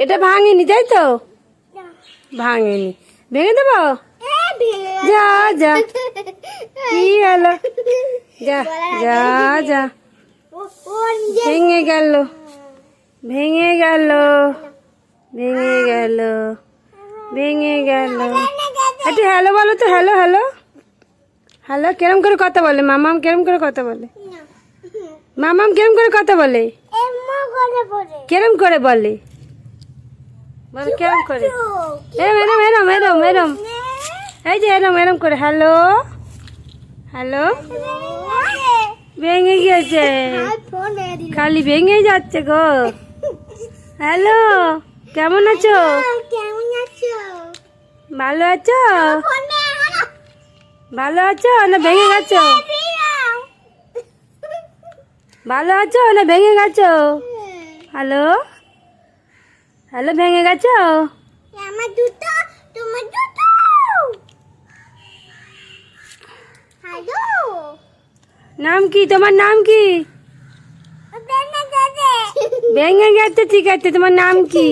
এটা ভাঙেনি তাই তো? ভাঙেনি, ভেঙে দেবো? যা যা, কি হলো? যা যা যা, ভেঙে গেল, ভেঙে গেল, ভেঙে গেল, ভেঙে গেল। একটু হ্যালো বলো তো, হ্যালো হ্যালো হ্যালো। কেরম করে কথা বলে মামাম? কেরম করে কথা বলে মামাম? কেরম করে কথা বলে? কেরম করে বলে? বল কেরম করে? এরম এরম এরম এরম এরম, এই যে এরম এরম করে। Hello hello. ভেঙে গেছে, খালি ভেঙে যাচ্ছে গো। হ্যালো, কেমন আছো? ভালো আছো? ভালো আছো না ভেঙে গেছো? ভালো আছো না ভেঙে গেছো? হ্যালো হ্যালো, ভেঙে গেছো? আমার দুটো, তোমার দুটো। হ্যালো, নাম কি তোমার? নাম কি? বেনা দাদা। ভেঙে গেছে, ঠিক আছে। তোমার নাম কি?